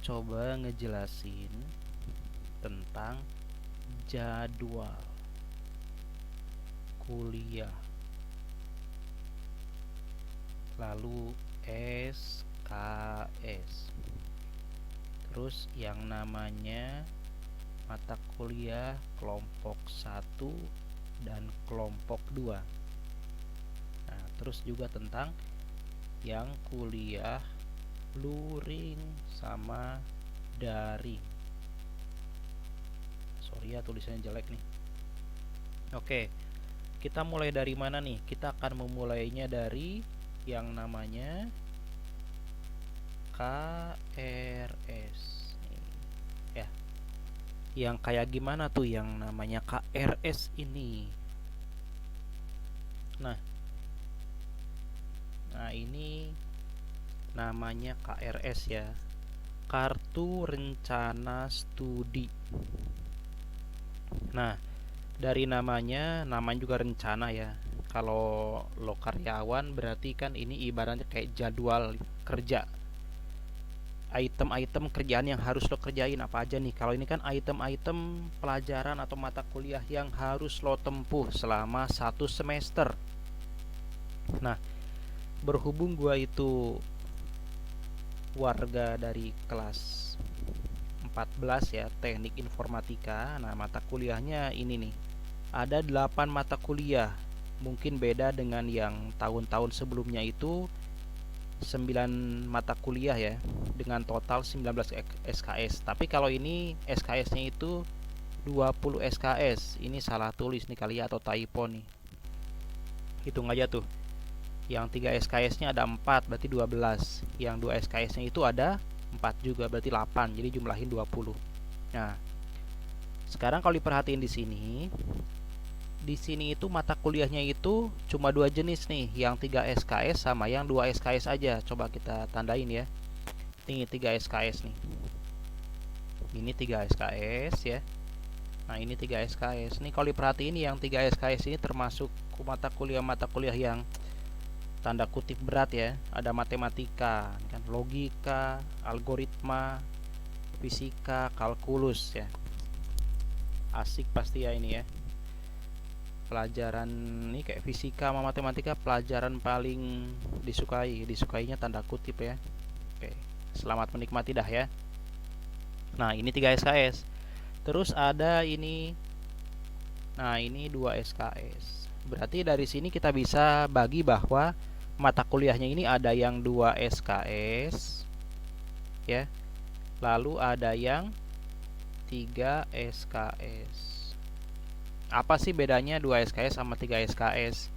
coba ngejelasin tentang jadwal kuliah, lalu SKS, terus yang namanya mata kuliah kelompok 1 dan kelompok 2. Nah, terus juga tentang yang kuliah luring sama daring. Sorry ya tulisannya jelek nih. Oke, kita mulai dari mana nih? Kita akan memulainya dari yang namanya KRS nih, ya. Yang kayak gimana tuh yang namanya KRS ini? Nah, ini namanya KRS ya. Kartu Rencana Studi. Nah, dari namanya juga rencana ya. Kalau lo karyawan berarti kan ini ibaratnya kayak jadwal kerja. Item-item kerjaan yang harus lo kerjain apa aja nih. Kalau ini kan item-item pelajaran atau mata kuliah yang harus lo tempuh selama 1 semester. Nah, berhubung gua itu warga dari kelas 14 ya, teknik informatika. Nah, mata kuliahnya ini nih. Ada 8 mata kuliah. Mungkin beda dengan yang tahun-tahun sebelumnya itu 9 mata kuliah ya, dengan total 19 SKS. Tapi kalau ini SKS-nya itu 20 SKS. Ini salah tulis nih kali ya, atau typo nih. Hitung aja tuh. Yang 3 SKS-nya ada 4, berarti 12. Yang 2 SKS-nya itu ada 4 juga, berarti 8. Jadi jumlahin 20. Nah, sekarang kalau diperhatiin di sini itu mata kuliahnya itu cuma 2 jenis nih, yang 3 SKS sama yang 2 SKS aja. Coba kita tandain ya. Ini 3 SKS nih. Ini 3 SKS ya. Nah, ini 3 SKS. Nih kalau diperhatiin yang 3 SKS ini termasuk mata kuliah yang tanda kutip berat ya. Ada matematika, kan, logika, algoritma, fisika, kalkulus ya. Asik pasti ya ini ya. Pelajaran ini kayak fisika sama matematika pelajaran paling disukainya tanda kutip ya. Oke, selamat menikmati dah ya. Nah, ini 3 SKS. Terus ada ini. Nah, ini 2 SKS. Berarti dari sini kita bisa bagi bahwa mata kuliahnya ini ada yang 2 SKS ya. Lalu ada yang 3 SKS. Apa sih bedanya 2 SKS sama 3 SKS?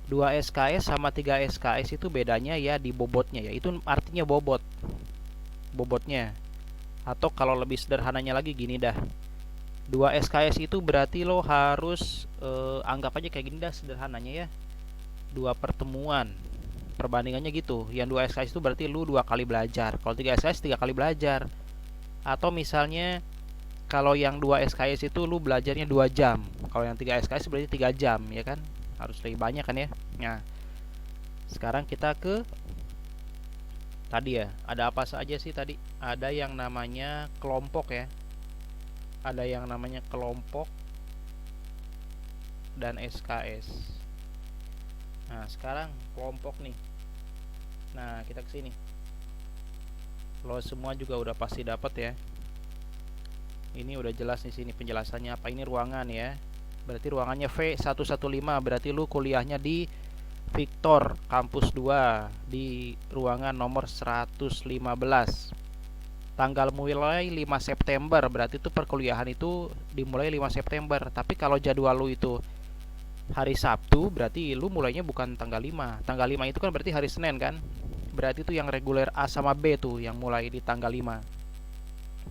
2 SKS sama 3 SKS itu bedanya ya di bobotnya ya. Itu artinya bobotnya. Atau kalau lebih sederhananya lagi gini dah. 2 SKS itu berarti lo harus anggap aja kayak gini dah sederhananya ya. 2 pertemuan. Perbandingannya gitu. Yang 2 SKS itu berarti lo 2 kali belajar. Kalau 3 SKS 3 kali belajar. Atau misalnya kalau yang 2 SKS itu lu belajarnya 2 jam. Kalau yang 3 SKS berarti 3 jam ya kan. Harus lebih banyak kan ya. Nah, sekarang kita ke tadi ya. Ada apa saja sih tadi? Ada yang namanya kelompok ya. Ada yang namanya kelompok dan SKS. Nah, sekarang kelompok nih. Nah, kita ke sini. Lo semua juga udah pasti dapat ya. Ini udah jelas di sini penjelasannya apa. Ini ruangan ya. Berarti ruangannya V115. Berarti lu kuliahnya di Victor Kampus 2 di ruangan nomor 115. Tanggal mulai 5 September. Berarti itu perkuliahan itu dimulai 5 September. Tapi kalau jadwal lu itu hari Sabtu, berarti lu mulainya bukan tanggal 5. Tanggal 5 itu kan berarti hari Senin kan. Berarti itu yang reguler A sama B tuh yang mulai di tanggal 5.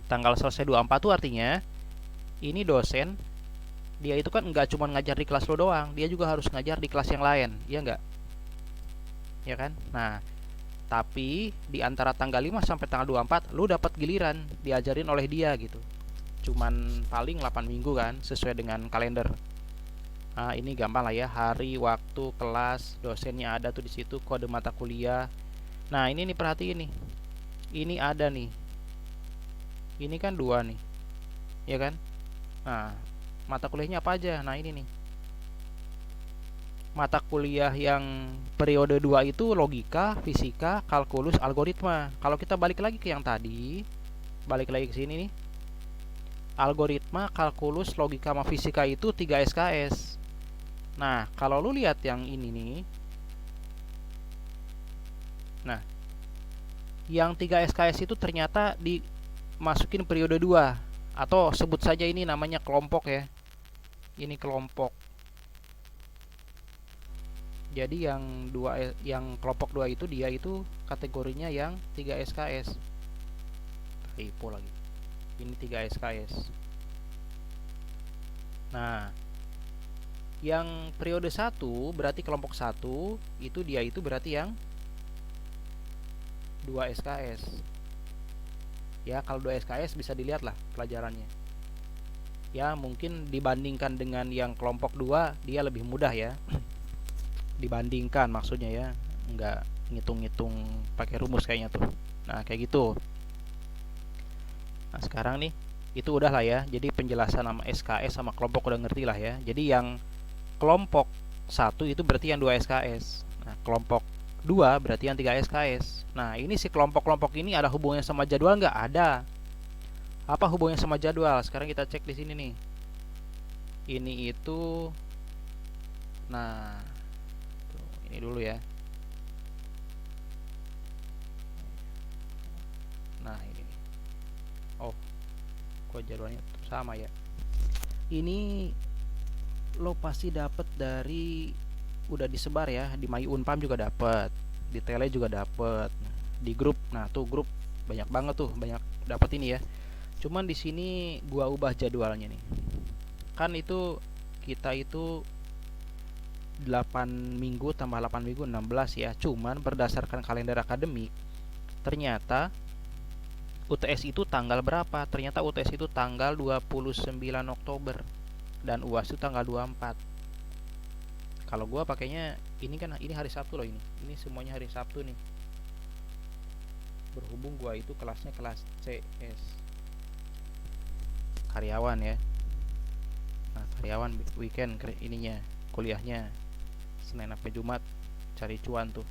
Tanggal selesai 24 tuh artinya ini dosen dia itu kan nggak cuma ngajar di kelas lo doang, dia juga harus ngajar di kelas yang lain, ya nggak? Ya kan? Nah, tapi di antara tanggal 5 sampai tanggal 24 lu dapat giliran diajarin oleh dia gitu. Cuman paling 8 minggu kan sesuai dengan kalender. Nah, ini gampang lah ya, hari, waktu, kelas, dosennya ada tuh di situ, kode mata kuliah. Nah, ini nih perhatiin nih. Ini ada nih Ini kan 2 nih, ya kan? Nah, mata kuliahnya apa aja? Nah, ini nih. Mata kuliah yang periode 2 itu logika, fisika, kalkulus, algoritma. Kalau kita balik lagi ke yang tadi, balik lagi ke sini nih. Algoritma, kalkulus, logika sama fisika itu 3 SKS. Nah, kalau lu lihat yang ini nih. Nah, yang 3 SKS itu ternyata dimasukin periode 2, atau sebut saja ini namanya kelompok ya. Ini kelompok. Jadi yang kelompok 2 itu dia itu kategorinya yang 3 SKS. Typo lagi. Ini 3 SKS. Nah, yang periode 1 berarti kelompok 1 itu dia itu berarti yang 2 SKS. Ya, kalau 2 SKS bisa dilihat lah pelajarannya. Ya, mungkin dibandingkan dengan yang kelompok 2 dia lebih mudah ya. Dibandingkan maksudnya ya, nggak ngitung-ngitung pakai rumus kayaknya tuh. Nah, kayak gitu. Nah, sekarang nih itu udah lah ya. Jadi penjelasan sama SKS sama kelompok udah ngerti lah ya. Jadi yang kelompok 1 itu berarti yang 2 SKS. Nah, kelompok 2 berarti yang 3 SKS. Nah, ini si kelompok-kelompok ini ada hubungannya sama jadwal nggak? Ada. Apa hubungannya sama jadwal? Sekarang kita cek di sini nih. Ini itu, nah, ini dulu ya. Nah, ini. Oh, kok jadwalnya sama ya? Ini lo pasti dapat dari, udah disebar ya di My Unpam juga dapat, di Tele juga dapat, di grup. Nah, tuh grup banyak banget tuh, banyak dapat ini ya. Cuman di sini gua ubah jadwalnya nih. Kan itu kita itu 8 minggu tambah 8 minggu 16 ya. Cuman berdasarkan kalender akademik ternyata UTS itu tanggal berapa? Ternyata UTS itu tanggal 29 Oktober dan UAS itu tanggal 24. Kalau gua pakainya ini kan, ini hari Sabtu loh ini. Ini semuanya hari Sabtu nih. Berhubung gua itu kelasnya kelas CS. Karyawan ya. Nah, karyawan weekend ininya, kuliahnya Senin sampai Jumat, cari cuan tuh.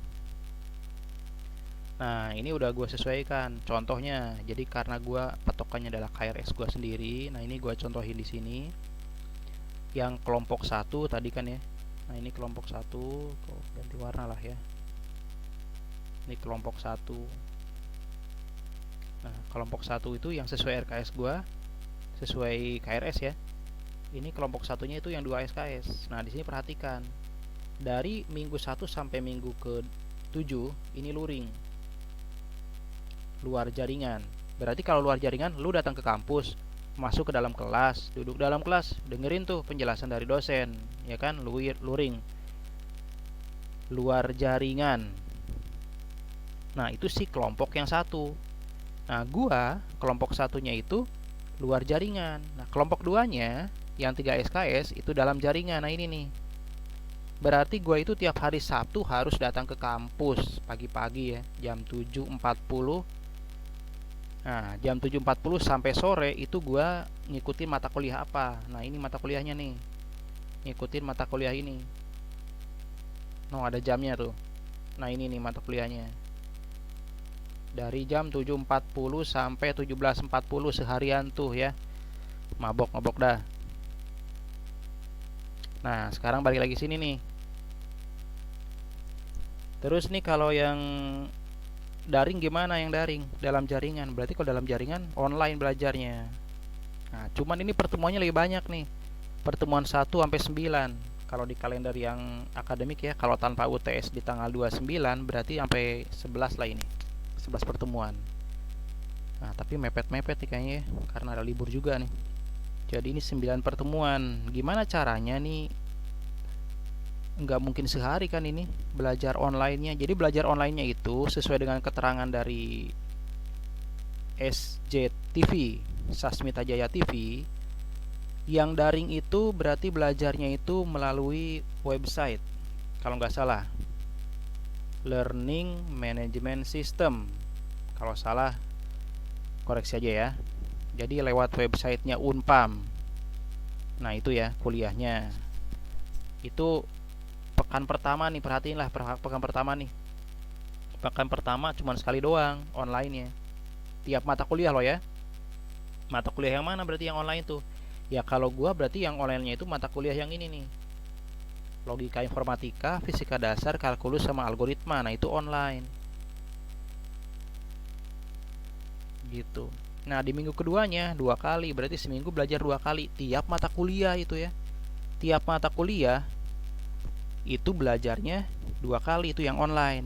Nah, ini udah gue sesuaikan contohnya. Jadi karena gue patokannya adalah KRS gue sendiri. Nah, ini gue contohin di sini. Yang kelompok 1 tadi kan ya. Nah, ini kelompok 1, ganti warna lah ya. Ini kelompok 1. Nah, kelompok 1 itu yang sesuai RKS gue, sesuai KRS ya. Ini kelompok satunya itu yang 2 SKS. Nah, di sini perhatikan. Dari minggu 1 sampai minggu ke-7 ini luring. Luar jaringan. Berarti kalau luar jaringan, lu datang ke kampus, masuk ke dalam kelas, duduk dalam kelas, dengerin tuh penjelasan dari dosen, ya kan? Luring. Luar jaringan. Nah, itu sih kelompok yang 1. Nah, gua kelompok 1-nya itu luar jaringan. Nah, kelompok 2-nya yang 3 SKS itu dalam jaringan. Nah, ini nih. Berarti gua itu tiap hari Sabtu harus datang ke kampus pagi-pagi ya, jam 7.40. Nah, jam 7.40 sampai sore itu gua ngikutin mata kuliah apa. Nah, ini mata kuliahnya nih. Ngikutin mata kuliah ini. No, ada jamnya tuh. Nah, ini nih mata kuliahnya. Dari jam 7.40 sampai 17.40 seharian tuh ya. Mabok-mabok dah. Nah, sekarang balik lagi sini nih. Terus nih kalau yang daring gimana? Yang daring dalam jaringan. Berarti kalau dalam jaringan online belajarnya. Nah, cuman ini pertemuannya lebih banyak nih. Pertemuan 1 sampai 9. Kalau di kalender yang akademik ya, kalau tanpa UTS di tanggal 29 berarti sampai 11 lah ini. 11 pertemuan. Nah, tapi mepet-mepet nih kayaknya ya, karena ada libur juga nih. Jadi ini 9 pertemuan. Gimana caranya nih? Nggak mungkin sehari kan ini belajar online-nya. Jadi belajar online-nya itu sesuai dengan keterangan dari SJTV, Sasmita Jaya TV. Yang daring itu berarti belajarnya itu melalui website, kalau nggak salah, Learning Management System. Kalau salah koreksi aja ya. Jadi lewat websitenya Unpam. Nah itu ya kuliahnya. Itu pekan pertama nih, perhatiin lah pekan pertama nih. Pekan pertama cuma sekali doang online ya. Tiap mata kuliah loh ya. Mata kuliah yang mana berarti yang online tuh? Ya kalau gua berarti yang online-nya itu mata kuliah yang ini nih. Logika informatika, fisika dasar, kalkulus sama algoritma. Nah itu online. Gitu. Nah di minggu keduanya 2 kali, berarti seminggu belajar 2 kali tiap mata kuliah itu ya. Tiap mata kuliah itu belajarnya 2 kali, itu yang online.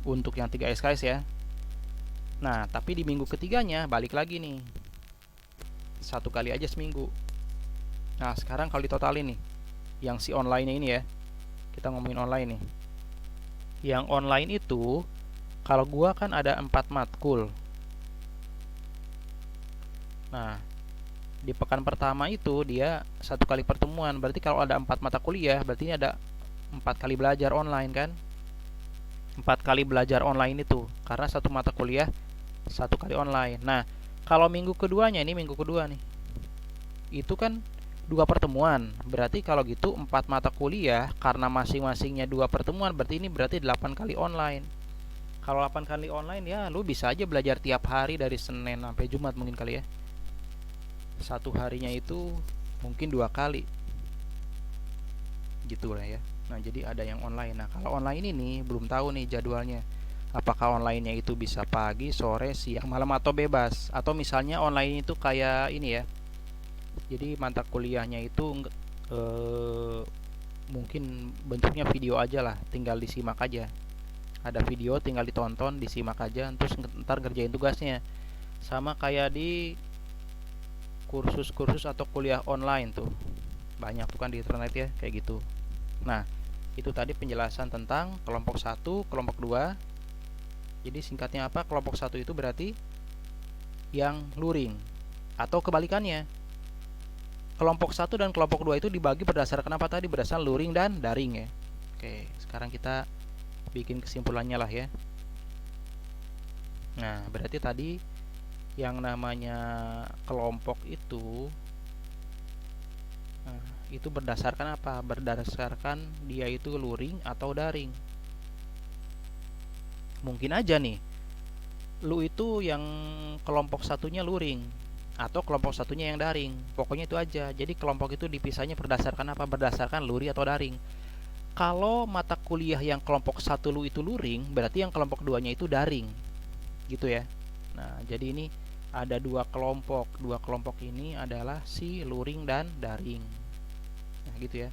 Untuk yang 3 SKS ya. Nah tapi di minggu ketiganya balik lagi nih, 1 kali aja seminggu. Nah sekarang kalau ditotalin nih, yang si online-nya ini ya, kita ngomongin online nih. Yang online itu kalau gua kan ada 4 matkul. Nah di pekan pertama itu dia 1 kali pertemuan, berarti kalau ada 4 mata kuliah berarti ini ada 4 kali belajar online kan. 4 kali belajar online itu karena 1 mata kuliah 1 kali online. Nah kalau minggu keduanya, ini minggu kedua nih, itu kan 2 pertemuan, berarti kalau gitu 4 mata kuliah karena masing-masingnya 2 pertemuan, berarti ini berarti 8 kali online. Kalau 8 kali online ya lu bisa aja belajar tiap hari dari Senin sampai Jumat mungkin kali ya. Satu harinya itu mungkin 2 kali gitu lah ya. Nah jadi ada yang online. Nah kalau online ini belum tahu nih jadwalnya, apakah onlinenya itu bisa pagi, sore, siang, malam atau bebas. Atau misalnya online itu kayak ini ya, jadi mata kuliahnya itu mungkin bentuknya video aja lah, tinggal disimak aja. Ada video tinggal ditonton, disimak aja, terus ntar ngerjain tugasnya. Sama kayak di kursus-kursus atau kuliah online tuh, banyak tuh kan di internet ya kayak gitu. Nah itu tadi penjelasan tentang kelompok 1, kelompok 2. Jadi singkatnya apa? Kelompok 1 itu berarti yang luring, atau kebalikannya, kelompok 1 dan kelompok 2 itu dibagi berdasarkan apa tadi? Berdasarkan luring dan daring ya. Oke, sekarang kita bikin kesimpulannya lah ya. Nah berarti tadi yang namanya kelompok itu berdasarkan apa? Berdasarkan dia itu luring atau daring. Mungkin aja nih lu itu yang kelompok satunya luring atau kelompok satunya yang daring. Pokoknya itu aja. Jadi kelompok itu dipisahnya berdasarkan apa? Berdasarkan luring atau daring. Kalau mata kuliah yang kelompok 1 lu itu luring, berarti yang kelompok 2-nya itu daring. Gitu ya. Nah, jadi ini ada 2 kelompok. 2 kelompok ini adalah si luring dan daring. Nah, gitu ya.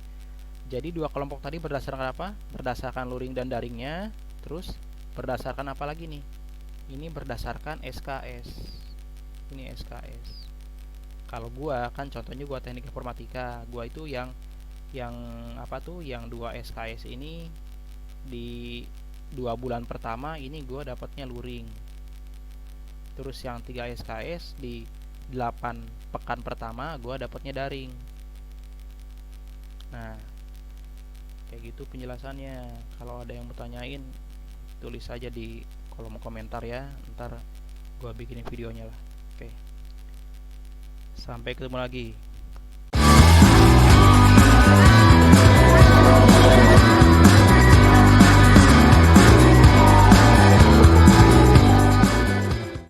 Jadi 2 kelompok tadi berdasarkan apa? Berdasarkan luring dan daringnya. Terus berdasarkan apa lagi nih? Ini berdasarkan SKS. Ini SKS. Kalau gua kan contohnya gua teknik informatika, gua itu yang apa tuh, yang 2 SKS ini di 2 bulan pertama ini gua dapatnya luring. Terus yang 3 SKS di 8 pekan pertama gua dapatnya daring. Nah kayak gitu penjelasannya. Kalau ada yang mau tanyain, tulis aja di kolom komentar ya, ntar gua bikinin videonya lah. Oke, sampai ketemu lagi.